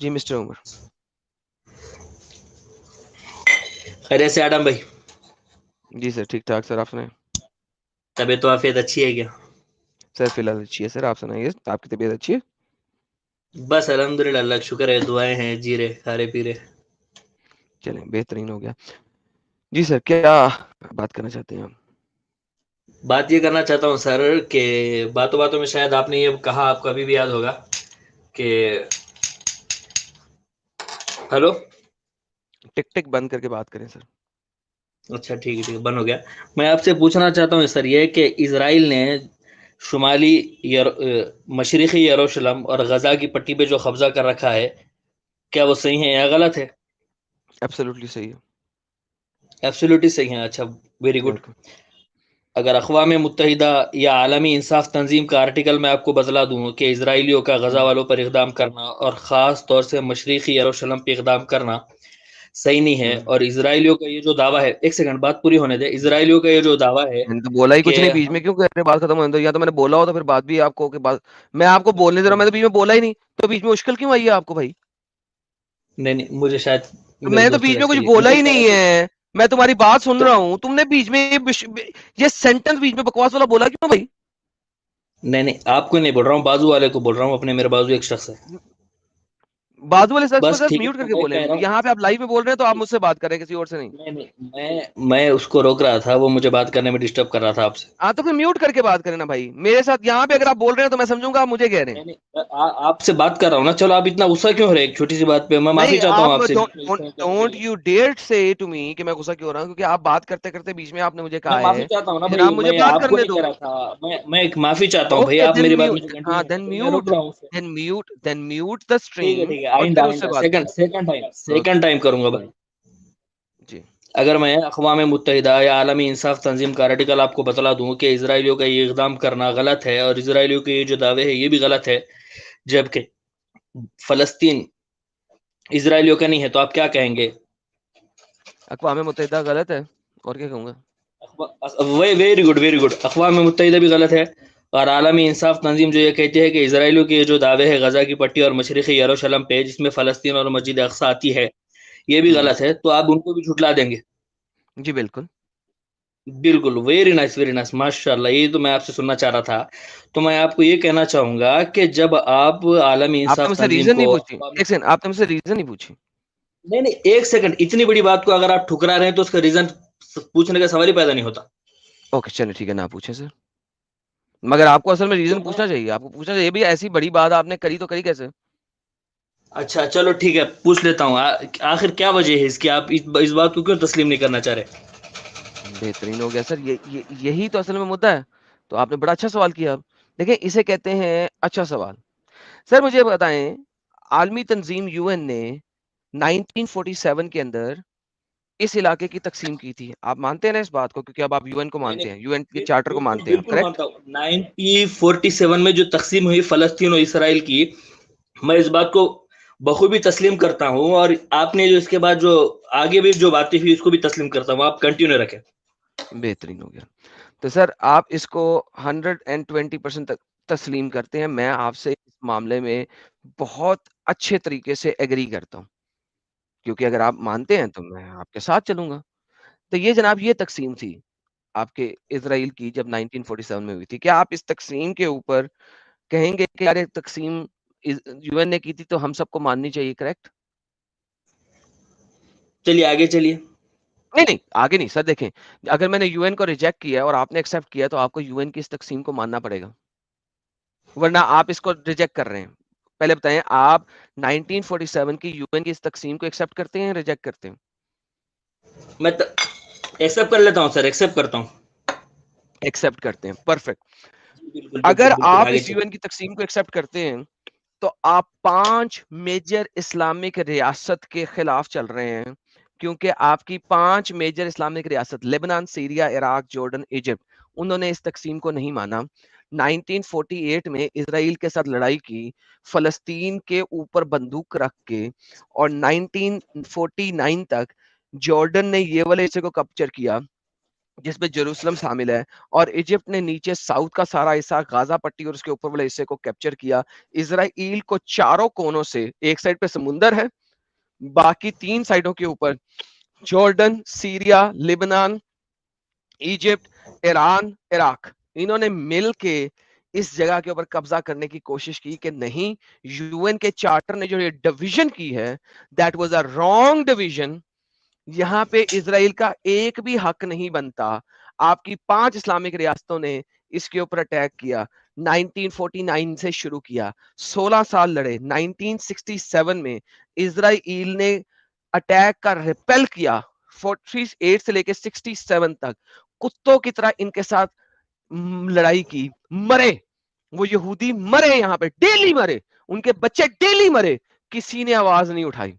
जी mister Umar. खैरियत से आडम भाई। जी सर, ठीक ठाक सर। आप सुनाए? तबीयत तो आफियत अच्छी है क्या? सर फिलहाल अच्छी है सर। आप सुनाइए, आपकी तबीयत अच्छी है? बस अल्हम्दुलिल्लाह, अल्लाह का शुक्र है, दुआएं हैं, जी रहे खा रहे पी रहे। चलें, बेहतरीन हो गया। जी सर, क्या बात करना चाहते हैं आप? बात ये करना चाहता हूँ सर कि बातों बातों में शायद आपने ये कहा, आपको अभी भी याद होगा कि हेलो। टिक टिक बंद करके बात करें सर। अच्छा ठीक है, ठीक है, बंद हो गया। मैं आपसे पूछना चाहता हूँ सर ये कि इसराइल ने शुमाली मशरक़ी यरूशलेम और गजा की पट्टी पे जो कब्जा कर रखा है, क्या वो सही है या गलत है? एब्सोल्युटली सही है। एब्सोल्युटली सही है। अच्छा, वेरी गुड। बिल्कुल। अगर अक़वाम मुत्तहिदा या आलमी इंसाफ तंजीम का आर्टिकल मैं आपको बतला दूँ कि इसराइलियों का गजा हम्म। वालों पर इक़दाम करना और ख़ास तौर से मशरक़ी यरूशलेम पर इक़दाम करना सही नहीं है, हम्म। और इसराइलियों का ये जो दावा है, एक सेकंड बात पूरी होने दे, इसराइलियों का ये जो दावा है मैंने तो बोला ही कि कुछ नहीं, बीच में हम क्यों कह रहे हैं? बात खत्म होने दो। या तो मैंने बोला हो तो फिर बात भी आपको के बाद मैं आपको बोलने दे रहा हूँ। मैं तो बीच में बोला ही नहीं, तो बीच में मुश्किल क्यों आई है आपको भाई? नहीं नहीं, मुझे शायद तो मेरे मैंने तो दोस्त ने बीच में कुछ इसके लिए बोला मैं ही कह रहा नहीं हूँ है। मैं तुम्हारी बात सुन तो रहा हूँ, तुमने बीच में ये सेंटेंस बीच में बकवास वाला बोला क्यों भाई? नहीं नहीं, आपको नहीं बोल रहा हूँ, बाजू वाले को बोल रहा हूँ, अपने मेरे बाजू एक शख्स है। बाजू वाले शख्स को बस जस्ट ठीक है, म्यूट तो करके मैं बोले। कह रहा हूँ यहाँ पे आप लाइव में बोल रहे हैं तो आप मुझसे बात कर रहे हैं, किसी और से नहीं। नहीं नहीं, मैं उसको रोक रहा था, वो मुझे बात करने में डिस्टर्ब कर रहा था आपसे। हाँ तो फिर म्यूट करके बात करें ना भाई मेरे साथ। यहाँ पे अगर आप बोल रहे हैं तो मैं समझूंगा आप मुझे कह रहे हैं। नहीं नहीं, आपसे बात कर रहा हूँ ना, चलो आप इतना गुस्सा क्यों हो रहे हैं एक छोटी सी बात पे? मैं माफी नहीं, चाहता हूँ आप आपसे बीच में इस तरह करने के डोंट लिए। You dare say to me कि मैं गुस्सा क्यों हो रहा हूँ, क्योंकि आप बात करते करते बीच में आपने मुझे मैं कहा माफी है चाहता हूँ ना कि भाई, जनाब मुझे मैं बात आपको करने नहीं कह दो। रहा था, मैं एक माफी चाहता हूँ भाई, ओके आप देन मेरी बात में म्यूट। जो हाँ कंटिन्यू कर देन रहे हैं, मैं रुक म्यूट। रहा हूँ उससे। देन म्यूट द स्ट्रीम ठीक है, और आइंदा फिर उससे आइंदा बात सेकंड करें। Second time, okay. Second time करूंगा भाई। जी। अगर मैं अक़वाम मुत्तहिदा या आलमी इंसाफ तंजीम का आर्टिकल आपको बतला दूं कि इसराइलियों का ये इक़दाम करना गलत है और इसराइलियों के ये जो दावे हैं ये भी गलत है, जबकि फ़लस्तीन इसराइलियों का नहीं है, तो आप क्या कहेंगे? अक़वाम मुत्तहिदा गलत है, और क्या कहूंगा? वे वेरी गुड, वेरी गुड। अक़वाम मुत्तहिदा भी गलत है, और आलमी इंसाफ तंजीम जो ये कहती है कि इसराइलियों के जो दावे हैं गजा की पट्टी और मशरक़ी यरूशलेम पे, जिसमें फ़लस्तीन और मस्जिद अक़सा आती है, ये भी हम्म। गलत है, तो आप उनको भी झुठला देंगे? जी बिल्कुल। बिल्कुल, वेरी नाइस, वेरी नाइस, माशाल्लाह, यही तो मैं आपसे सुनना चाह रहा था। तो मैं आपको ये कहना चाहूँगा कि जब आप आलमी आपने इंसाफ मुझसे तंजीम रीजन नहीं को पूछी, एक सेकंड, आपने मुझसे रीजन नहीं पूछी। नहीं, नहीं, 1 सेकंड, इतनी बड़ी बात को अगर आप ठुकरा रहे हैं तो उसका रीज़न पूछने का सवाल ही पैदा नहीं होता। ओके चलिए ठीक है, ना पूछे सर। मगर आपको असल में तो रीजन मैं पूछना चाहिए। आपको पूछना चाहिए भी, ऐसी बड़ी बात आपने करी तो करी कैसे? अच्छा चलो ठीक है, पूछ लेता हूँ। आखिर क्या वजह है इसकी, आप इस बात को क्यों तस्लीम नहीं करना चाह रहे? बेहतरीन हो गया सर। यही तो असल में मुद्दा है। तो आपने बड़ा अच्छा सवाल किया। अब देखिए, इसे कहते हैं अच्छा सवाल। सर मुझे बताएं, आलमी तंजीम यूएन ने 1947 के अंदर इस इलाके की तकसीम की थी। आप मानते हैं ना इस बात को? क्योंकि अब आप यूएन को नहीं नहीं, मानते हैं, यूएन के चार्टर को बिल्कुल मानते हैं आप, बिल्कुल करेक्ट? मानता हूँ। 1947 में जो तकसीम हुई फ़लस्तीन और इसराइल की, मैं इस बात को बखूबी तस्लीम करता हूँ, और आपने जो इसके बाद जो आगे भी जो बातें हुई उसको भी तस्लीम करता हूँ, आप कंटिन्यू रखें। बेहतरीन हो गया। तो सर आप इसको 120% तक तस्लीम करते हैं। मैं आपसे इस मामले में बहुत अच्छे तरीके से एग्री करता हूँ, क्योंकि अगर आप मानते हैं तो मैं आपके साथ चलूंगा। तो ये जनाब, ये तकसीम थी आपके इजराइल की जब 1947 में हुई थी। क्या आप इस तकसीम के ऊपर कहेंगे कि यार ये तकसीम यूएन ने की थी तो हम सबको माननी चाहिए, करेक्ट? चलिए आगे चलिए। नहीं नहीं, आगे नहीं सर। देखें, अगर मैंने यूएन को रिजेक्ट किया और आपने एक्सेप्ट किया तो आपको यूएन की इस तकसीम को मानना पड़ेगा, वरना आप इसको रिजेक्ट कर रहे हैं। पहले बताएं, आप 1947 की यूएन की इस तकसीम को एक्सेप्ट करते हैं, रिजेक्ट करते हैं? मैं एक्सेप्ट कर लेता हूँ सर, एक्सेप्ट करता हूँ। एक्सेप्ट करते हैं, परफेक्ट। जी, बिल्कुल अगर बिल्कुल बिल्कुल, आप आगे इस चलिए। यूएन की तकसीम को एक्सेप्ट करते हैं तो आप 5 मेजर इस्लामिक रियासत के खिलाफ चल रहे हैं, क्योंकि आपकी 5 मेजर इस्लामिक रियासत, Lebanon, Syria, Iraq, Jordan, Egypt, उन्होंने इस तकसीम को नहीं माना। 1948 में इसराइल के साथ लड़ाई की, फलस्तीन के ऊपर बंदूक रख के, और 1949 तक जॉर्डन ने ये वाले हिस्से को कैप्चर किया, जिसमें जेरूसलम शामिल है, और इजिप्ट ने नीचे साउथ का सारा हिस्सा, गाजा पट्टी और उसके ऊपर वाले हिस्से को कैप्चर किया। इजराइल को चारों कोनों से, एक साइड पे समुंदर है, बाकी 3 साइडों के ऊपर Jordan, Syria, Lebanon, Egypt, Iran, Iraq, इन्होंने मिल के इस जगह के ऊपर कब्जा करने की कोशिश की कि नहीं, यूएन के चार्टर ने जो ये डिवीजन की है, that was a wrong division. यहाँ पे इसराइल का एक भी हक नहीं बनता। आपकी 5 इस्लामिक रियासतों ने इसके ऊपर अटैक किया। 1949 से शुरू किया, 16 साल लड़े। 1967 में इसराइल ने अटैक का रिपेल किया, 48 से लेके 67 तक कुत्तों की तरह इनके साथ लड़ाई की, मरे वो यहूदी, मरे यहाँ पे डेली मरे, उनके बच्चे डेली मरे, किसी ने आवाज नहीं उठाई,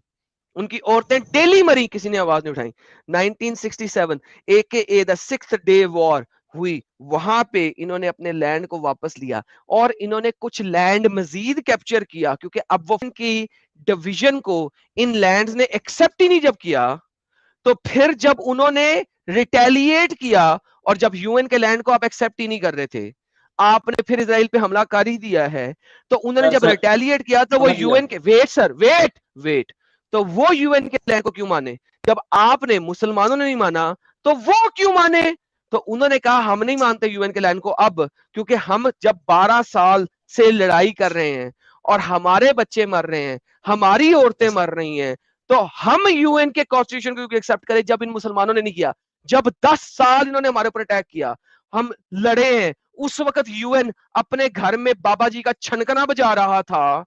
उनकी औरतें डेली मरी, किसी ने आवाज नहीं उठाई। 1967 AKA the sixth day war हुई, वहां पे इन्होंने अपने लैंड को वापस लिया, और इन्होंने कुछ लैंड मजीद कैप्चर किया, क्योंकि अब वो की डिवीजन को इन लैंड्स ने एक्सेप्ट ही नहीं जब किया, तो फिर जब उन्होंने रिटेलिएट किया, और जब यूएन के लैंड को आप एक्सेप्ट ही नहीं कर रहे थे, आपने फिर इसराइल पे हमला कर ही दिया है, तो उन्होंने सर जब सर रिटेलिएट किया तो वो समझ गया। यूएन के, वेट सर, वेट वेट, तो वो यूएन के लैंड को क्यों माने? जब आपने, मुसलमानों ने नहीं माना, तो वो क्यों माने? तो उन्होंने कहा हम नहीं मानते यूएन के लैंड को अब, क्योंकि हम जब 12 साल से लड़ाई कर रहे हैं और हमारे बच्चे मर रहे हैं, हमारी औरतें मर रही हैं, तो हम यूएन के कॉन्स्टिट्यूशन को एक्सेप्ट करें, जब इन मुसलमानों ने नहीं किया। जब 10 साल इन्होंने हमारे ऊपर अटैक किया, हम लड़े हैं, उस वक्त यूएन अपने घर में बाबा जी का छनकना बजा रहा था,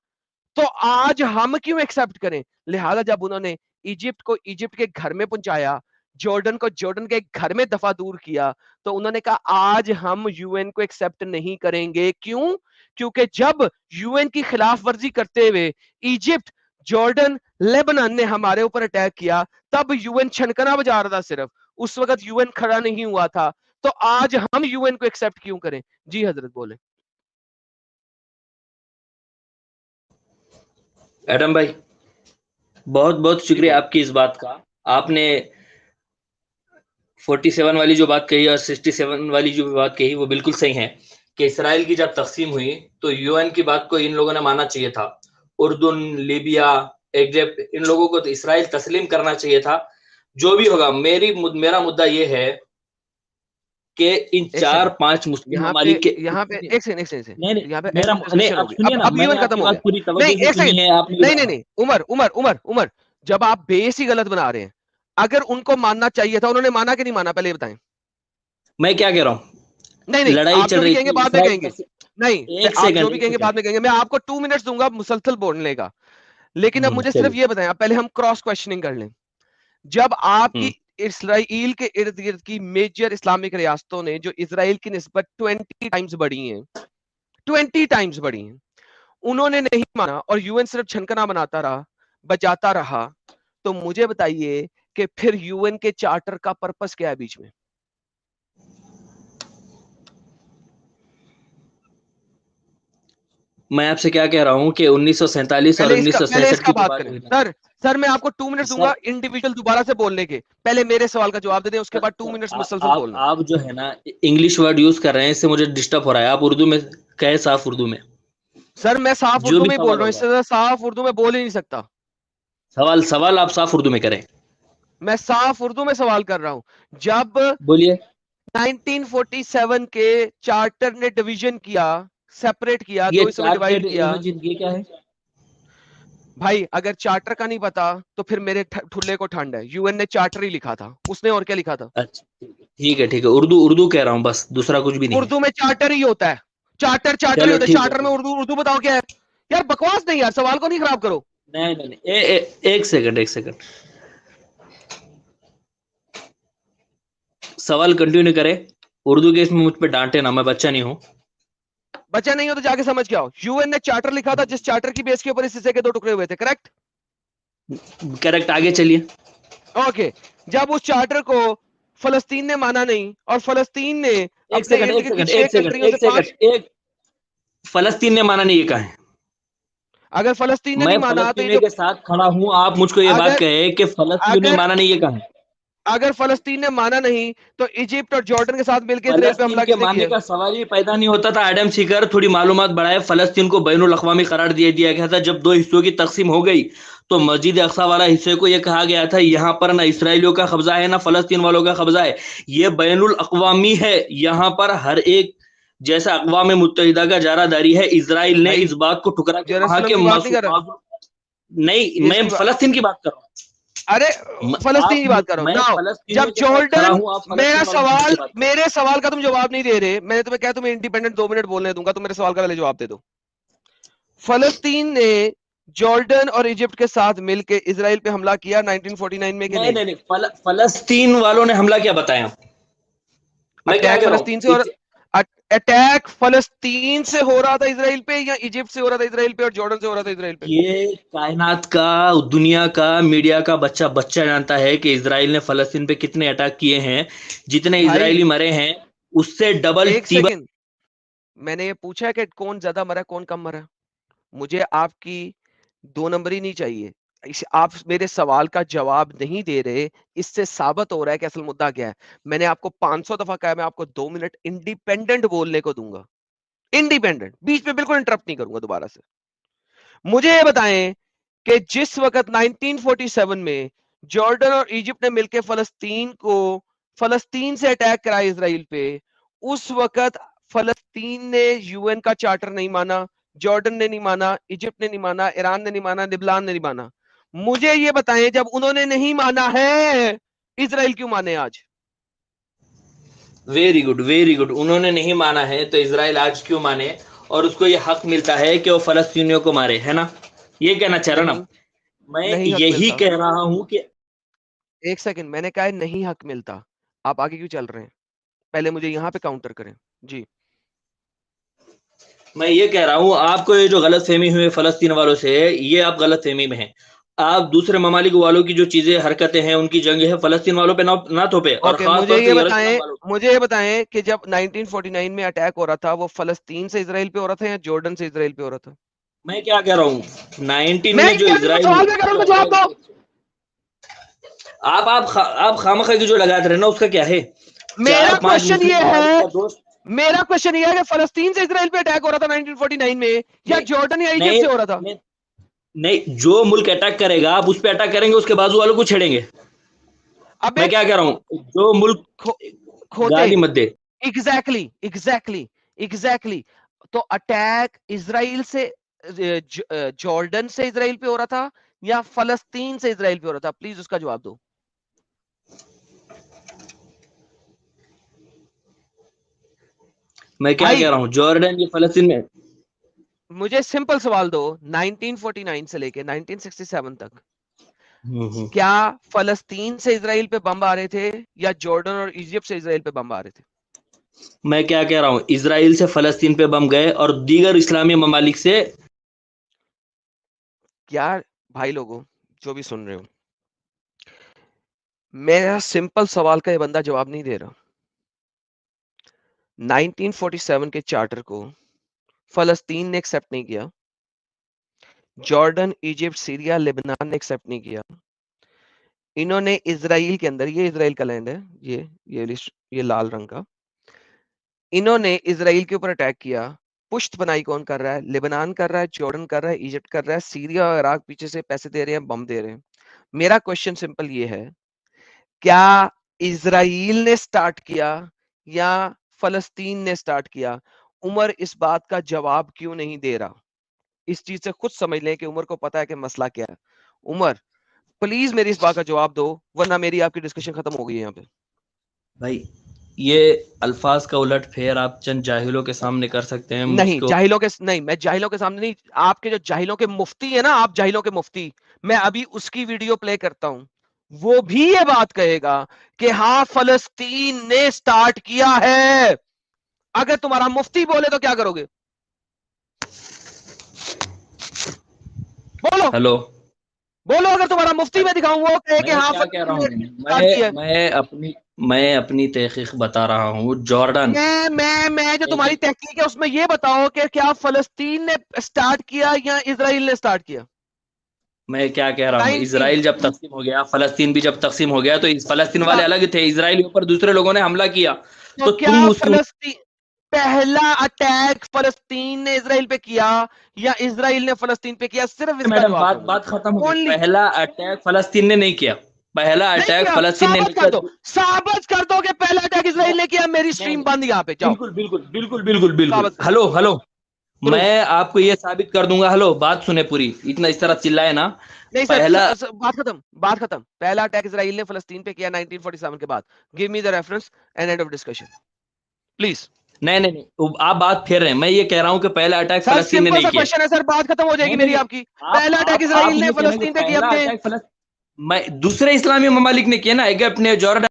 तो आज हम क्यों एक्सेप्ट करें? लिहाजा जब उन्होंने इजिप्ट को इजिप्ट के घर में पहुंचाया, जॉर्डन को जॉर्डन के घर में दफा दूर किया, तो उन्होंने कहा आज हम यूएन को एक्सेप्ट नहीं करेंगे। क्यों? क्योंकि जब यूएन की खिलाफ वर्जी करते हुए इजिप्ट, जॉर्डन, लेबनान ने हमारे ऊपर अटैक किया, तब यूएन छनकना बजा रहा था सिर्फ, उस वक्त यूएन खड़ा नहीं हुआ था, तो आज हम यूएन को एक्सेप्ट क्यों करें? जी हजरत बोले। एडम भाई, बहुत बहुत जी शुक्रिया बोले। आपकी इस बात का। आपने 47 वाली जो बात कही और 67 वाली जो बात कही वो बिल्कुल सही है कि इसराइल की जब तकसीम हुई तो यूएन की बात को इन लोगों ने मानना चाहिए था। उर्दुन, लीबिया, इजिप्ट, इन लोगों को तो इसराइल तस्लीम करना चाहिए था। जो भी होगा, मेरा मुद्दा ये है कि इन एक सेकंड, 4-5 मुस्लिम यहाँ पे ममालिक के, यहाँ पे एक सेकंड, एक सेकंड, नहीं नहीं, यहाँ पे एंड मेरा ऑफ नहीं, डिस्कशन आप होगी, सुनिए ना, अब मैंने यूएन खत्म आपकी हो बात गया। पूरी नहीं, तवज्जो से एक सुनी सेकंड, है, आप नहीं नहीं नहीं बताना। नहीं, उमर उमर उमर उमर, जब आप बेस ही गलत बना रहे हैं, अगर उनको मानना चाहिए था, उन्होंने माना कि नहीं माना, पहले ये बताएं। मैं क्या कह रहा हूँ, नहीं नहीं, लड़ाई आप चल जो भी रही कहेंगे थी बाद में इसराइल कहेंगे। तक। नहीं, एक आप जो सेकंड, भी एक कहेंगे बाद सेकंड। में कहेंगे, मैं आपको 2 मिनट्स दूंगा मुसलसल बोलने का, लेकिन अब मुझे सिर्फ चलिए। ये बताएं, आप पहले हम क्रॉस क्वेश्चनिंग कर लें। जब आपकी हम्म। इसराइल के इर्द गिर्द की मेजर इस्लामिक रियासतों ने, जो इसराइल की निस्बत 20 टाइम्स बढ़ी हैं, 20 टाइम्स बढ़ी हैं, उन्होंने नहीं माना और यूएन सिर्फ छनकना बनाता रहा, बजाता रहा, तो मुझे बताइए कि फिर यूएन के चार्टर का पर्पस क्या है बीच में? मैं आपसे क्या कह रहा हूँ कि 1947 और पहले 1967 इसका की जो बात बात करें हुई ना। सर। सर मैं आपको 2 मिनट दूंगा सर, इंडिविजुअल दोबारा से बोलने के, पहले मेरे सवाल का जवाब दे दें, उसके सर, बाद टू सर, मिनट्स आ, मुसलसल बोलना। आप जो है ना इंग्लिश वर्ड यूज कर रहे हैं, इससे मुझे डिस्टर्ब हो रहा है। आप उर्दू में कहे, साफ उर्दू में, सर मैं साफ जो उर्दू भी में ही बोल सवाल रहा हूँ, होगा। इससे ज्यादा साफ उर्दू में बोल ही नहीं सकता। सवाल सवाल आप साफ उर्दू में करें। मैं साफ उर्दू में सवाल कर रहा हूं। जब बोलिए। 1947 के चार्टर ने डिवीजन किया, सेपरेट किया, ये दो हिस्सों में डिवाइड चार्टेड किया, इमेजिन ये क्या है? भाई अगर चार्टर का नहीं पता तो फिर मेरे ठुल्ले को ठंड है, यूएन ने चार्टर ही लिखा था, उसने और क्या लिखा था? अच्छा, ठीक है, ठीक है, उर्दू उर्दू कह रहा हूँ, बस दूसरा कुछ भी नहीं है। उर्दू में चार्टर ही होता है, चार्टर चार्टर ही चलो होता है, ठीक है, चार्टर में ठीक है। उर्दू उर्दू बताओ क्या है? यार बकवास नहीं यार, सवाल को नहीं खराब करो। नहीं नहीं नहीं, एक सेकंड, एक सेकंड, सवाल कंटिन्यू करें। उर्दू के इसमें मुझ पे डांटे ना, मैं बच्चा नहीं हूँ। बचा नहीं हो तो जाके समझ के आओ, यूएन ने चार्टर लिखा था, जिस चार्टर की बेस के ऊपर इस हिस्से के 2 टुकड़े हुए थे, करेक्ट? करेक्ट, आगे चलिए। ओके। जब उस चार्टर को फलस्तीन ने माना नहीं, और फलस्तीन ने एक अपने सेकंड, इर्द एक गिर्द की सेकंड, 6 एक सेकंड, कंट्रियों से एक सेकंड, 5, एक, फलस्तीन ने माना नहीं, ये कहा है। अगर फलस्तीन ने मैं नहीं माना तो ये फलस्तीनी जो, के साथ खड़ा हूं, आप मुझको ये बात अगर कहे कि फलस्तीन ने अगर माना नहीं, ये कहा है। अगर फलस्तीन ने माना नहीं तो इजिप्ट और जॉर्डन के साथ मिलकर इसराइल पे फलस्तीन हमला के किसने मानने किया? का सवाल ही पैदा नहीं होता था। एडम सीकर थोड़ी मालूमात बढ़ाए। फलस्तीन को बैनुल अक़वामी करार दे दिया गया था। जब दो हिस्सों की तकसीम हो गई तो मस्जिद अक्सा वाला हिस्से को यह कहा गया था यहाँ पर ना इसराइलियों का कब्जा है ना फलस्तीन वालों का कब्जा है, ये बैनुल अक़वामी है। यहाँ पर हर एक जैसा अक़वाम मुत्तहिदा का जारादारी है। इसराइल ने भाई इस बात को ठुकरा के वहां जेरूसलम के की बात नहीं कर रहा, नहीं, मैं किसकी बात? फलस्तीन की बात कर रहा हूँ। अरे फलस्तीन की बात करो मैं नाउ। फलस्तीनियों जब के साथ खड़ा जॉर्डन, हूँ, आप मेरा फलस्तीन वालों के सवाल, पीछे बात कर रहे मेरे सवाल का तुम जवाब नहीं दे रहे, मैंने तुम्हें कहा तुम्हें इंडिपेंडेंट 2 मिनट बोलने दूंगा, तुम मेरे सवाल का पहले जवाब दे दो। फलस्तीन ने जॉर्डन और इजिप्ट के साथ मिलकर इसराइल पे हमला किया 1949 में कि नहीं नहीं? नहीं नहीं, फलस्तीन वालों ने हमला क्या बताया? मैं क्या अटैक कह रहा फलस्तीन से, और हूँ, अटैक फलस्तीन से हो रहा था इसराइल पे, या इजिप्ट से हो रहा था इसराइल पे, और जॉर्डन से हो रहा था इसराइल पे? ये कायनात का, दुनिया का, मीडिया का बच्चा बच्चा जानता है कि इसराइल ने फलस्तीन पे कितने अटैक किए हैं। जितने भाई इसराइली मरे हैं उससे डबल एक टिबल। सेकंड, मैंने ये पूछा है कि कौन ज्यादा मरा कौन कम मरा? मुझे आपकी 2 नंबरी नहीं चाहिए। आप मेरे सवाल का जवाब नहीं दे रहे, इससे साबित हो रहा है कि असल मुद्दा क्या है। मैंने आपको 500 दफा कहा, मैं आपको 2 मिनट इंडिपेंडेंट बोलने को दूंगा, इंडिपेंडेंट, बीच में बिल्कुल इंटरप्ट नहीं करूंगा दोबारा से। मुझे ये बताएं कि जिस वक्त 1947 में जॉर्डन और इजिप्ट ने मिलकर फलस्तीन से अटैक कराया इसराइल पे, उस वक्त फलस्तीन ने यूएन का चार्टर नहीं माना, जॉर्डन ने नहीं माना, इजिप्ट ने नहीं माना, ईरान ने नहीं माना, लिबनान ने नहीं माना। मुझे ये बताएं, जब उन्होंने नहीं माना है, इसराइल क्यों माने आज? Very good, very good. उन्होंने नहीं माना है तो इसराइल आज क्यों माने, और उसको ये हक मिलता है कि वो फलस्तीनियों को मारे, है ना? ये कहना चाह रहा नहीं, ना? मैं नहीं हक यही मिलता। कह रहा हूं कि एक सेकंड, मैंने कहा है नहीं हक मिलता। आप आगे क्यों चल रहे हैं? पहले मुझे यहां पे काउंटर करें जी। मैं ये कह रहा हूं आपको ये जो गलत फहमी हुई फलस्तीन वालों से, ये आप गलत फहमी में हैं। आप दूसरे ममालिक वालों की जो चीजें हरकतें हैं उनकी जंग है, फलस्तीन वालों पे ना थोपे, और ओके, खास मुझे तौर ये से यरूशलेम बताएं, वालों। मुझे ये बताएं कि जब 1949 में अटैक हो रहा था, वो फलस्तीन से इसराइल पे हो रहा था या जॉर्डन से इसराइल पे हो रहा था? मैं क्या कह रहा हूँ, 19 मैं में जो क्या करूं, इसराइल सवाल ने में कर रहा हूं, जो तो जवाब दो। अटैक, आप खामखा की जो लगाते रहे ना, उसका क्या है? मेरा चार पांच क्वेश्चन ये मुस्लिम ममालिक है, का दोस्त। मेरा क्वेश्चन ये है कि फलस्तीन से इसराइल पे अटैक हो रहा था 1949 में, या नहीं जॉर्डन या इजिप्ट नहीं से हो रहा था? नहीं, नहीं, जो मुल्क अटैक करेगा आप उस पर अटैक करेंगे, उसके बाजू वालों को छेड़ेंगे। अबे मैं क्या कह रहा हूँ, जो मुल्क, खो, खोते, गाली मत दे। Exactly exactly exactly. तो अटैक इसराइल से, जॉर्डन से इसराइल पे हो रहा था या फलस्तीन से इसराइल पे हो रहा था? प्लीज उसका जवाब दो। मैं क्या भाई कह रहा हूँ, जॉर्डन ये फलस्तीन में। मुझे सिंपल सवाल दो, 1949 से लेके 1967 तक क्या फलस्तीन से इसराइल पे बम आ रहे थे, या जॉर्डन और इजिप्ट से इसराइल पे बम आ रहे थे? मैं क्या कह रहा हूँ, इसराइल से फलस्तीन पे बम गए और दीगर इस्लामी ममालिक से। क्या भाई लोगों, जो भी सुन रहे हो, मेरा सिंपल सवाल का ये बंदा जवाब नहीं दे रहा। 1947 के चार्टर को फलस्तीन ने एक्सेप्ट नहीं किया, जॉर्डन, इजिप्ट, सीरिया, लेबनान ने एक्सेप्ट नहीं किया। इन्होंने इसराइल के अंदर, ये इसराइल का लैंड है, ये लाल रंग का, इन्होंने इसराइल के ऊपर अटैक किया। पुश्त बनाई कौन कर रहा है? लेबनान कर रहा है, जॉर्डन कर रहा है, इजिप्ट कर रहा है, सीरिया और इराक पीछे से पैसे दे रहे हैं, बम दे रहे हैं। मेरा क्वेश्चन सिंपल ये है, क्या इसराइल ने स्टार्ट किया या फलस्तीन ने स्टार्ट किया? उमर इस बात का जवाब क्यों नहीं दे रहा? इस चीज से खुद समझ लें कि उमर को पता है कि मसला क्या है। उमर प्लीज मेरी इस बात का जवाब दो, वरना मेरी आपकी डिस्कशन खत्म हो गई है यहाँ पे। भाई, ये अल्फाज का उलट फेर आप चंद जाहिलों के सामने कर सकते हैं नहीं, मुझको। जाहिलों के नहीं, मैं जाहिलों के सामने नहीं, आपके जो जाहिलों के मुफ्ती है ना, आप जाहिलों के मुफ्ती, मैं अभी उसकी वीडियो प्ले करता हूं, वो भी ये बात कहेगा कि हाँ फलस्तीन ने स्टार्ट किया है। अगर तुम्हारा मुफ्ती बोले तो क्या करोगे? बोलो, हेलो, बोलो, अगर तुम्हारा मुफ्ती में दिखाऊं वो कहे कि मैं हाँ क्या कह रहा फलस्तीन ने हूँ, स्टार्ट किया है। मैं अपनी तहकीक बता रहा हूँ। जॉर्डन, मैं जो एक तुम्हारी एक, तहकीक है उसमें ये बताओ कि क्या फलस्तीन ने स्टार्ट किया या इसराइल ने स्टार्ट किया? मैं क्या कह रहा हूँ, 19 इसराइल जब तकसीम हो गया, फलस्तीन भी जब तकसीम हो गया, तो इस फलस्तीन वाले अलग थे, इसराइल के ऊपर दूसरे लोगों ने हमला किया, तो तो क्या तुम उसकी फलस्तीन पहला अटैक फलस्तीन ने इसराइल पे किया या इसराइल ने फलस्तीन पे किया? सिर्फ इसका मैडम जवाब बात दो मुझे। बात खत्म हो गई। ओनली। पहला अटैक फलस्तीन ने नहीं किया, पहला नहीं अटैक किया, फलस्तीन ने साबित नहीं कर किया। दो, साबित कर दो कि पहला अटैक मैं इसराइल ने किया। मेरी मैं स्ट्रीम बंद यहाँ पे, जाओ बिल्कुल बिल्कुल बिल्कुल बिल्कुल बिल्कुल। साबित करो। Hello hello, proof. मैं आपको ये साबित कर दूंगा। हेलो, बात सुने पूरी, इतना इस तरह चिल्लाए ना। नहीं सर, पहला बात खत्म, बात खत्म। पहला अटैक इसराइल ने फलस्तीन पे किया 1947 के बाद। Give me the reference and end of discussion please. नहीं नहीं नहीं, आप बात फेर रहे हैं। मैं ये कह रहा हूँ कि पहला अटैक सर फलस्तीन ने सिंपल नहीं सा किया। क्वेश्चन है सर, बात खत्म हो जाएगी नहीं नहीं मेरी नहीं, आपकी। आप पहला अटैक आप इसराइल आप ने ये कह रहे हैं कि फलस्तीन पे किया पहला अपने। अटैक फलस्तीन, मैं दूसरे इस्लामी ममालिक ने किया ना, एक अपने जॉर्डन।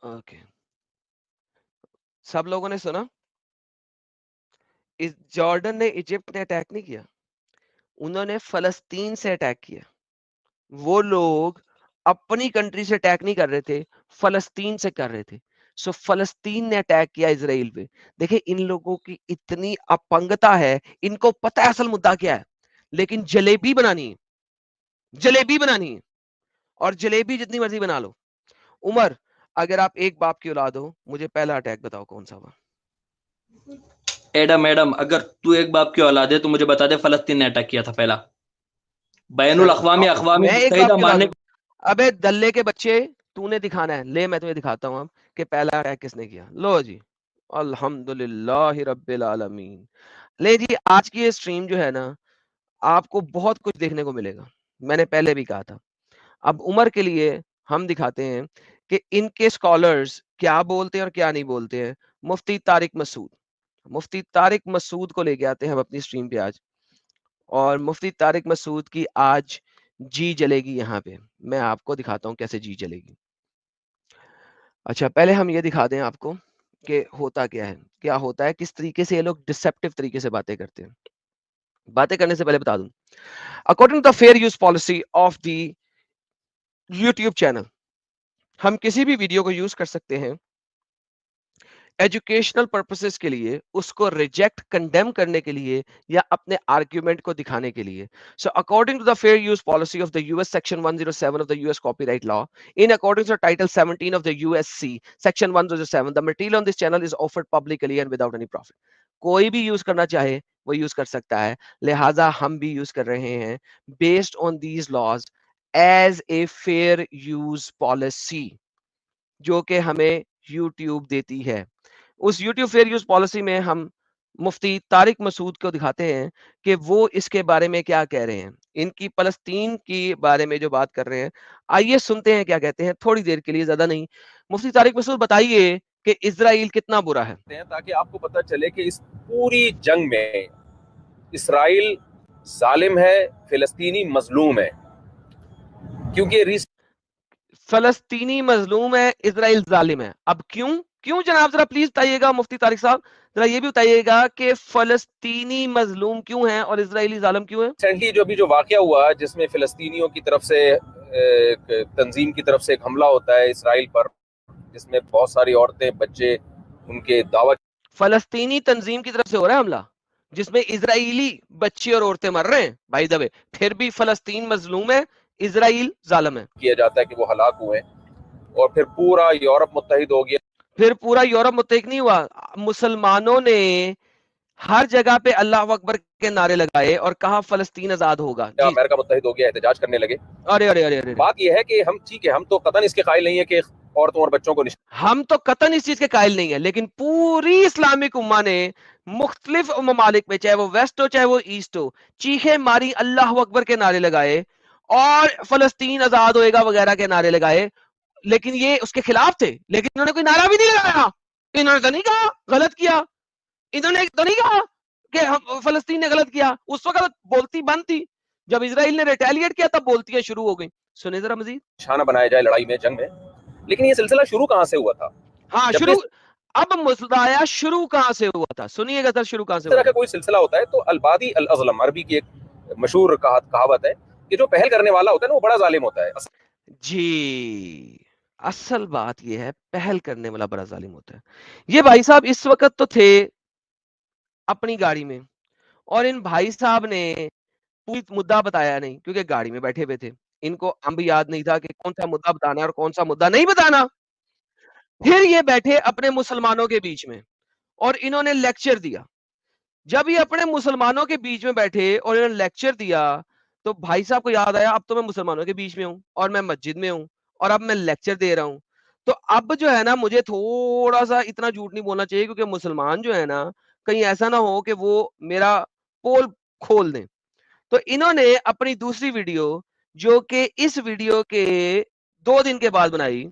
ओके, सब लोगों ने सुना? इस जॉर्डन ने इजिप्ट ने अटैक नहीं किया, उन्होंने फलस्तीन से अटैक किया। वो लोग अपनी कंट्री से अटैक नहीं कर रहे थे, फलस्तीन से कर रहे थे। सो फलस्तीन ने अटैक किया इसराइल पे। देखिए इन लोगों की इतनी अपंगता है, इनको पता है असल मुद्दा क्या है, लेकिन जलेबी बनानी है, जलेबी बनानी है, और जलेबी जितनी मर्जी बना लो। उमर, अगर आप एक बाप की औलाद हो, मुझे पहला अटैक बताओ कौन सा हुआ? एडम एडम, अगर तू एक बाप की औलाद है तो मुझे बता दे, फलस्तीन ने अटैक किया था पहला, बैनुल सर अक़वामी अक़वामी मैं एक बाप मुत्तहिदा की औलाद मानने। हूं। अबे दल्ले के बच्चे, तूने दिखाना है, ले मैं तुम्हें दिखाता हूं अब कि पहला अटैक किसने किया। लो जी, अल्हम्दुलिल्लाह रब्बिल आलमीन। ले जी, आज की ये स्ट्रीम जो है ना, आपको बहुत कुछ देखने को मिलेगा। मैंने पहले भी कहा था। अब उमर के लिए हम दिखाते हैं कि इनके स्कॉलर्स क्या बोलते हैं और क्या नहीं बोलते हैं। मुफ्ती तारिक मसूद, मुफ्ती तारिक मसूद को लेके आते हैं हम अपनी स्ट्रीम पे आज, और मुफ्ती तारिक मसूद की आज जी जलेगी यहाँ पे। मैं आपको दिखाता हूँ कैसे जी जलेगी। अच्छा, पहले हम ये दिखा दें आपको कि होता क्या है, क्या होता है, किस तरीके से ये लोग डिसेप्टिव तरीके से बातें करते हैं। बातें करने से पहले बता दूं, according to the fair use policy of the YouTube channel, हम किसी भी वीडियो को यूज कर सकते हैं एजुकेशनल पर्पसेस के लिए, उसको रिजेक्ट कंडेम करने के लिए, या अपने आर्ग्यूमेंट को दिखाने के लिए। So according to the fair use policy of the US section 107 of the US copyright law, in according to title 17 of the USC section 107, the material on this channel is offered publicly and without any profit. कोई भी use करना चाहे वो use कर सकता है, लिहाजा हम भी यूज कर रहे हैं based on these laws as a fair use policy जो कि हमें यूट्यूब देती है। उस यूट्यूब फेयर यूज पॉलिसी में हम मुफ्ती तारिक मसूद को दिखाते हैं कि वो इसके बारे में क्या कह रहे हैं, इनकी फलस्तीन की बारे में जो बात कर रहे हैं। आइए सुनते हैं क्या कहते हैं, थोड़ी देर के लिए, ज्यादा नहीं। मुफ्ती तारिक मसूद, बताइए कि इजराइल कितना बुरा है। ताकि आपको पता चले कि इस पूरी जंग में इसराइल जालिम है, फिलिस्तीनी मजलूम है। क्योंकि फलस्तीनी मजलूम है, इसराइल जालिम है। अब क्यों, क्यों जनाब, जरा प्लीज बताइएगा मुफ्ती तारिक साहब, जरा ये भी बताइएगा कि फलस्तीनी मजलूम क्यों है और इसराइली जालिम क्यों है। रिसेंटली जो अभी जो वाकया हुआ जिसमें फिलिस्तीनियों की तरफ से तंजीम की तरफ से एक हमला होता है इसराइल पर, जिसमें बहुत सारी औरतें बच्चे उनके दावा। फलस्तीनी तंजीम की तरफ से हो रहा है हमला जिसमें इजराइली बच्चे और औरतें मर रहे हैं, भाई दबे, फिर भी फलस्तीन मजलूम है, इसराइल जालिम है। किया जाता है कि वो हलाक हुए, और फिर पूरा यूरोप मुत्तहिद हो गया। फिर पूरा यूरोप मुत्तहिद नहीं हुआ, मुसलमानों ने हर जगह पे अल्लाह अकबर के नारे लगाए और कहा फलस्तीन आजाद होगा जी। अमेरिका मुत्तहिद हो गया, एहतजाज करने लगे। अरे अरे अरे अरे, बात यह है कि हम ठीक है, हम तो कतन इसके कायल नहीं है कि औरतों और बच्चों को हम तो कतन इस चीज के कायल नहीं है, लेकिन पूरी इस्लामिक उम्मा ने मुख्तलिफ ममालिक में, चाहे वो वेस्ट हो चाहे वो ईस्ट हो, चीखे मारी, अल्लाह अकबर के नारे लगाए और फलस्तीन आजाद होएगा वगैरह के नारे लगाए, लेकिन ये उसके खिलाफ थे। लेकिन इन्होंने कोई नारा भी नहीं लगाया, इन्होंने तो नहीं कहा गलत किया, इन्होंने तो नहीं कहा कि हम फलस्तीन ने गलत किया। उस वक्त बोलती बंद थी, जब इसराइल ने रिटेलिएट किया तब बोलतियां शुरू हो गई। सुने जरा मजीद। निशाना बनाया जाए लड़ाई में, जंग में। लेकिन ये सिलसिला शुरू कहां से हुआ था? हाँ जब शुरू, इस अब मुस्दाया शुरू कहां से हुआ था, सुनिएगा सर, शुरू कहां से हुआ तरह का था। कोई सिलसिला होता है तो अलबादी अल अज़लम, अरबी की एक मशहूर कहावत है कि जो पहल करने वाला होता है ना वो बड़ा जालिम होता है। जी, असल बात यह है, पहल करने वाला बड़ा जालिम होता है। ये भाई साहब इस वक्त तो थे अपनी गाड़ी में, और इन भाई साहब ने पूरी मुद्दा बताया नहीं क्योंकि गाड़ी में बैठे हुए थे। इनको अंब याद नहीं था कि कौन सा मुद्दा बताना है और कौन सा मुद्दा नहीं बताना। फिर ये बैठे अपने मुसलमानों के बीच में और इन्होंने लेक्चर दिया। जब ये अपने मुसलमानों के बीच में बैठे और इन्होंने लेक्चर दिया, तो भाई साहब को याद आया अब तो मैं मुसलमानों के बीच में हूँ और मैं मस्जिद में हूँ और अब मैं लेक्चर दे रहा हूँ। तो अब जो है ना मुझे थोड़ा-सा इतना झूठ नहीं बोलना चाहिए क्योंकि मुसलमान जो है ना, कहीं ऐसा ना हो कि वो मेरा पोल खोल दें। तो इन्होंने अपनी दूसरी वीडियो जो कि इस वीडियो के 2 दिन के बाद बनाई,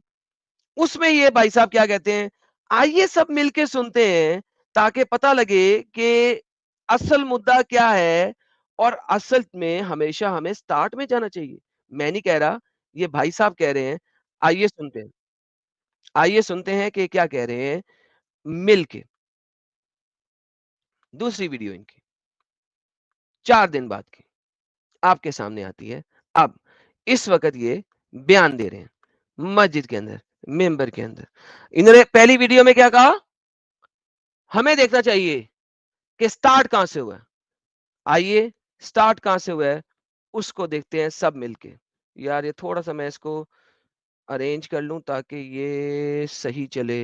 उसमें ये भाई साहब क्या कहते हैं, आइए सब मिलके सुनते हैं ताकि पता लगे कि असल मुद्दा क्या है और असल में हमेशा हमें स्टार्ट में जाना चाहिए। मैं नहीं कह रहा, ये भाई साहब कह रहे हैं। आइए सुनते हैं। आइए सुनते हैं कि क्या कह रहे हैं मिलके। दूसरी वीडियो इनकी 4 दिन बाद की आपके सामने आती है। अब इस वक़्त ये बयान दे रहे हैं मस्जिद के अंदर, मिंबर के अंदर। इन्होंने पहली वीडियो में क्या कहा? हमें देखना चाहिए कि स्टार्ट कहां से हुआ है। आइए स्टार्ट कहां से हुआ है उसको देखते हैं सब मिलके। यार ये थोड़ा सा मैं इसको अरेंज कर लूं ताकि ये सही चले।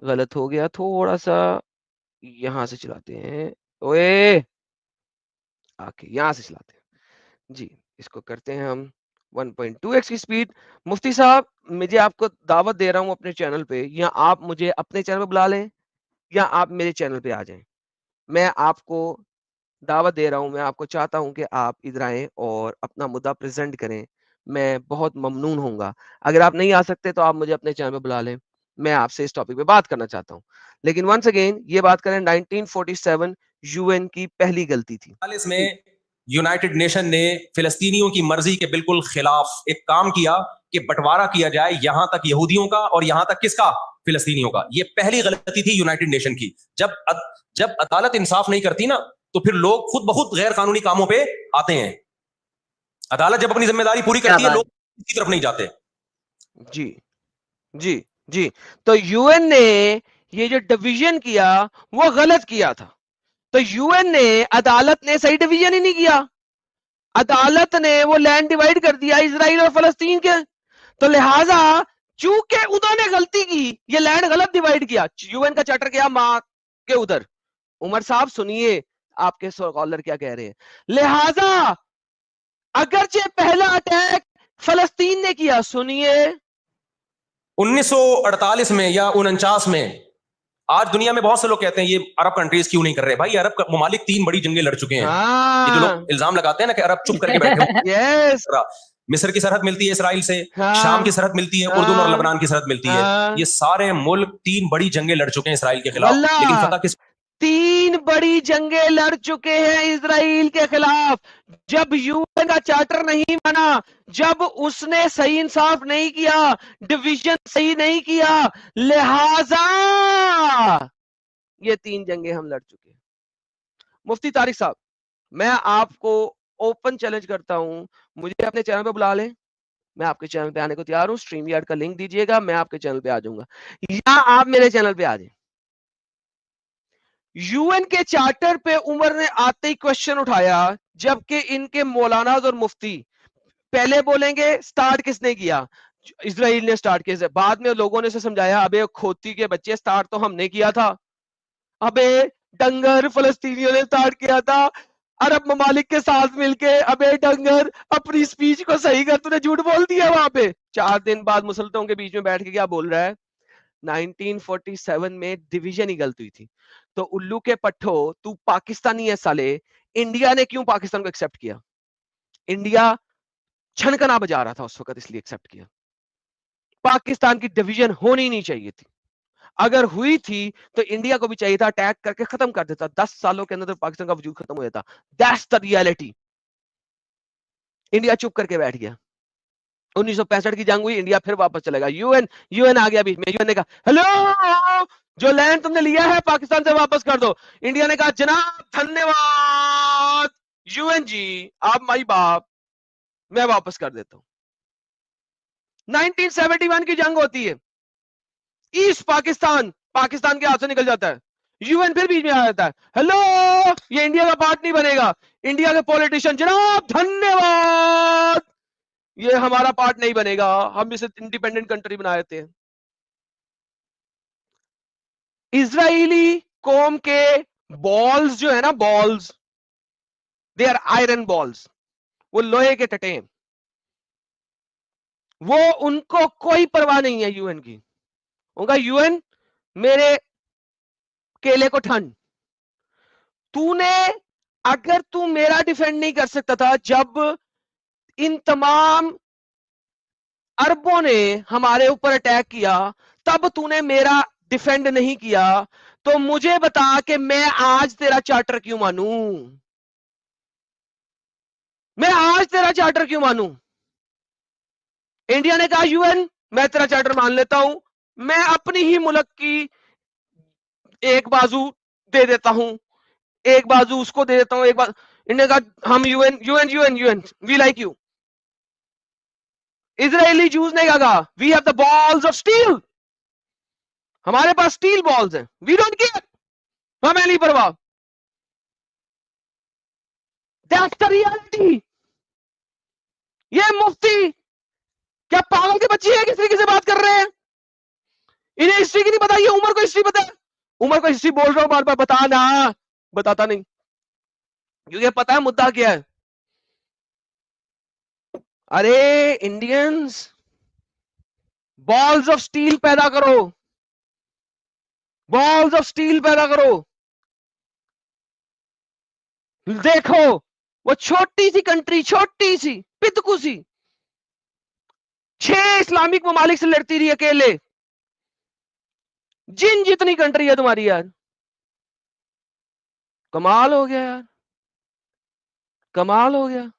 गलत हो गया थोड़ा सा। यहां से चलाते हैं। ओए आके यहां से चलाते हैं जी। इसको करते हैं हम 1.2x की स्पीड। मुफ्ती साहब मुझे आपको दावत दे रहा हूं अपने चैनल पे, या आप मुझे अपने चैनल पे बुला लें या आप मेरे चैनल पे आ जाएं। मैं आपको दावत दे रहा हूँ, मैं आपको चाहता हूँ कि आप इधर आएँ और अपना मुद्दा प्रेज़ेंट करें। मैं बहुत ममनून होऊँगा। अगर आप नहीं आ सकते तो आप मुझे अपने चैनल पे बुला लें। मैं आपसे इस टॉपिक पे बात करना चाहता हूँ। लेकिन वन्स अगेन ये बात करें 1947 यूएन की पहली गलती थी। जी। में यूनाइटेड नेशन ने फिलिस्तीनियों की मर्जी के बिल्कुल खिलाफ एक काम किया कि बंटवारा किया जाए, यहां तक यहूदियों का और यहां तक किसका, फिलिस्तीनियों का। ये पहली गलती थी यूनाइटेड नेशन की। जब अदालत इंसाफ नहीं करती ना, तो फिर लोग खुद ब खुद गैर कानूनी कामों पे आते हैं। अदालत जब अपनी जिम्मेदारी पूरी क्या करती है, बात लोग किसी तरफ नहीं जाते। जी, जी, जी। तो यूएन ने ये जो डिवीज़न किया वो गलत किया था। तो यूएन ने अदालत ने सही डिवीज़न ही नहीं किया। अदालत ने वो लैंड डिवाइड कर दिया इजराइल और फलस्तीन के। तो लिहाजा चूंकि उन्होंने गलती की, ये लैंड गलत डिवाइड किया, यूएन का चार्टर गया मां के उधर। उमर साहब सुनिए आपके स्कॉलर क्या कह रहे हैं। लिहाजा अगरचे पहला अटैक फलस्तीन ने किया, सुनिए। 1948 में या 49 में, आज दुनिया में बहुत से लोग कहते हैं ये अरब कंट्रीज क्यों नहीं कर रहे। भाई अरब ममालिक 3 बड़ी जंगें लड़ चुके हैं। ये जो लोग इल्जाम लगाते हैं ना कि अरब चुप करके बैठे हो, यस, मिस्र की सरहद मिलती है इसराइल से, शाम की सरहद मिलती है, उर्दून और लेबनान की सरहद मिलती है। ये सारे मुल्क 3 बड़ी जंगें लड़ चुके हैं इसराइल के खिलाफ, लेकिन फतह किस 3 बड़ी जंगें लड़ चुके हैं इजराइल के खिलाफ। जब यूएन का चार्टर नहीं माना, जब उसने सही इंसाफ नहीं किया, डिवीजन सही नहीं किया, लिहाजा ये 3 जंगें हम लड़ चुके हैं। मुफ्ती तारिक साहब, मैं आपको ओपन चैलेंज करता हूं, मुझे अपने चैनल पे बुला लें। मैं आपके चैनल पे आने को तैयार हूं। स्ट्रीम यार्ड का लिंक दीजिएगा, मैं आपके चैनल पे आ जाऊंगा या आप मेरे चैनल पे आ जाए। यूएन के चार्टर पे उमर ने आते ही क्वेश्चन उठाया, जबकि इनके मौलानाज और मुफ्ती पहले बोलेंगे स्टार्ट किसने किया, इजराइल ने स्टार्ट किया। बाद में लोगों ने से समझाया, अबे खोती के बच्चे, स्टार्ट तो हमने किया था। अबे डंगर, फलस्तीनियों ने स्टार्ट किया था अरब ममालिक के साथ मिलके। अबे डंगर अपनी स्पीच को सही कर, तूने झूठ बोल दिया वहां पे। 4 दिन बाद मुसलमानों के बीच में बैठ के क्या बोल रहा है, 1947 में डिवीजन ही गलत हुई थी। तो उल्लू के पट्ठो, तू पाकिस्तानी है साले। इंडिया ने क्यों पाकिस्तान को एक्सेप्ट किया? इंडिया छनकना बजा रहा था उस वक्त, इसलिए एक्सेप्ट किया। पाकिस्तान की डिवीजन होनी नहीं चाहिए थी। अगर हुई थी तो इंडिया को भी चाहिए था अटैक करके खत्म कर देता। 10 सालों के अंदर तो पाकिस्तान का वजूद खत्म हो जाता। That's the reality. इंडिया चुप करके बैठ गया। 1965 की जंग हुई, इंडिया फिर वापस चलेगा। यूएन आ गया बीच में। यूएन ने कहा हेलो, जो लैंड तुमने लिया है पाकिस्तान से वापस कर दो। इंडिया ने कहा जनाब धन्यवाद यूएन जी, आप माई बाप, मैं वापस कर देता हूं। 1971 की जंग होती है, ईस्ट पाकिस्तान पाकिस्तान के हाथ से निकल जाता है। यूएन फिर बीच में आ जाता है, हेलो ये इंडिया का पार्ट नहीं बनेगा। इंडिया के पॉलिटिशियन, जनाब धन्यवाद, ये हमारा पार्ट नहीं बनेगा, हम इसे इंडिपेंडेंट कंट्री बना देते हैं। इजरायली कौम के बॉल्स जो है ना, balls, they are iron balls, वो लोहे के टटे हैं, वो उनको कोई परवाह नहीं है यूएन की। उनका यूएन मेरे केले को ठंड। तूने, अगर तू मेरा डिफेंड नहीं कर सकता था जब इन तमाम अरबों ने हमारे ऊपर अटैक किया, तब तूने मेरा डिफेंड नहीं किया, तो मुझे बता कि मैं आज तेरा चार्टर क्यों मानूं? मैं आज तेरा चार्टर क्यों मानूं? इंडिया ने कहा यूएन मैं तेरा चार्टर मान लेता हूं, मैं अपनी ही मुल्क की एक बाजू दे देता हूं, एक बाजू उसको दे देता हूं, एक बाजू। इंडिया कहा हम UN UN UN UN we like you. Israeli Jews ने कहा we have the balls of steel, हमारे पास स्टील बॉल्स हैं, वी डोंट केयर, हमें नहीं परवाह। That's the reality. ये मुफ्ती क्या पागल के बच्चे हैं, किस तरीके से बात कर रहे हैं? इन्हें हिस्ट्री की नहीं पता, ये उमर को हिस्ट्री पता है। उमर को हिस्ट्री बोल रहा हूं बार बार, बता ना, बताता नहीं, क्योंकि पता है मुद्दा क्या है। अरे इंडियंस, बॉल्स ऑफ स्टील पैदा करो, बॉल्स ऑफ स्टील पैदा करो। देखो वो छोटी सी कंट्री, छोटी सी पितकू सी, 6 इस्लामिक ममालिक से लड़ती रही अकेले, जिन जितनी कंट्री है तुम्हारी यार। कमाल हो गया यार, कमाल हो गया।